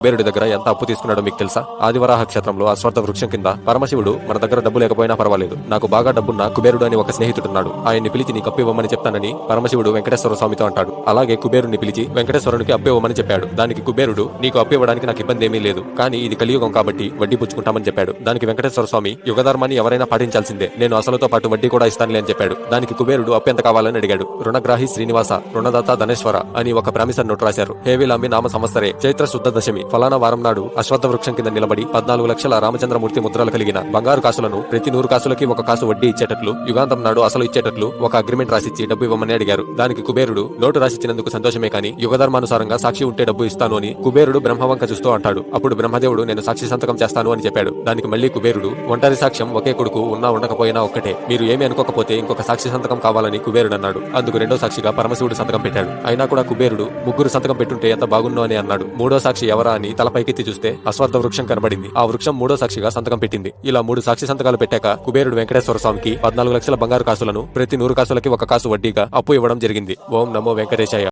కుబేరుడి దగ్గర ఎంత అప్పు తీసుకున్నాడో మీకు తెలుసా? ఆదివరాహ క్షేత్రంలో అశ్వత్థ వృక్షం కింద పరమశివుడు, మన దగ్గర డబ్బు లేకపోయినా పర్వాలేదు, నాకు బాగా డబ్బున్న కుబేరుడు అని ఒక స్నేహితుడున్నాడు, ఆయన్ని పిలిచి నీకు అప్పు ఇవ్వమని చెప్తానని పరమశివుడు వెంకటేశ్వర స్వామితో అంటాడు. అలాగే కుబేరుడిని పిలిచి వెంకటేశ్వరునికి అప్పు ఇవ్వమని చెప్పాడు. దానికి కుబేరుడు, నీకు అప్పు ఇవ్వడానికి నాకు ఇబ్బంది ఏమీ లేదు, కానీ ఇది కలియుగం కాబట్టి వడ్డీ పుచ్చుకుంటామని చెప్పాడు. దానికి వెంకటేశ్వర స్వామి, యుగధర్మాన్ని ఎవరైనా పాటించాల్సిందే, నేను అసలుతో పాటు వడ్డీ కూడా ఇస్తానులే అని చెప్పాడు. దానికి కుబేరుడు అప్పు ఎంత కావాలని అడిగాడు. రుణగ్రాహి శ్రీనివాస, రుణదాత ధనేశ్వర అని ఒక ప్రామిసర్ నోటు రాశారు. హేవిలాంబి నామ సంవత్సరే చైత్ర శుద్ధ దశమి ఫలానా వారం నాడు అశ్వత్థ వృక్షం కింద నిలబడి 14 లక్షల రామచంద్రమూర్తి ముద్రలు కలిగిన బంగారు కాసులను ప్రతి 100 కాసులకి 1 కాసు వడ్డీ ఇచ్చేటట్లు, యుగాంతం నాడు అసలు ఇచ్చేటట్లు ఒక అగ్రిమెంట్ రాసిచ్చి డబ్బు ఇవ్వమని అడిగారు. దానికి కుబేరుడు, నోటు రాసిచ్చినందుకు సంతోషమే కానీ యుగధర్మానుసారంగా సాక్షి ఉంటే డబ్బు ఇస్తాను అని కుబేరుడు బ్రహ్మవంక చూస్తూ అంటాడు. అప్పుడు బ్రహ్మదేవుడు, నేను సాక్షి సంతకం చేస్తాను అని చెప్పాడు. దానికి మళ్లీ కుబేరుడు, ఒంటరి సాక్ష్యం ఒకే కొడుకు ఉన్నా ఉండకపోయినా ఒక్కటే, మీరు ఏమీ అనుకోకపోతే ఇంకొక సాక్షి సంతకం కావాలని కుబేరుడు అన్నాడు. అందుకు రెండో సాక్షిగా పరమశివుడు సంతకం పెట్టాడు. అయినా కూడా కుబేరుడు, ముగ్గురు సంతకం పెట్టుంటే ఎంత బాగున్నో అని అన్నాడు. మూడో సాక్షి ఎవరా అని తలపైకెత్తి చూస్తే అశ్వత్థ వృక్షం కనబడింది. ఆ వృక్షం మూడో సాక్షిగా సంతకం పెట్టింది. ఇలా 3 సాక్షి సంతకాలు పెట్టాక కుబేరుడు వెంకటేశ్వర స్వామికి 14 లక్షల బంగారు కాసులను ప్రతి 100 కాసులకి 1 కాసు వడ్డీగా అప్పు ఇవ్వడం జరిగింది. ఓం నమో వెంకటేశాయ.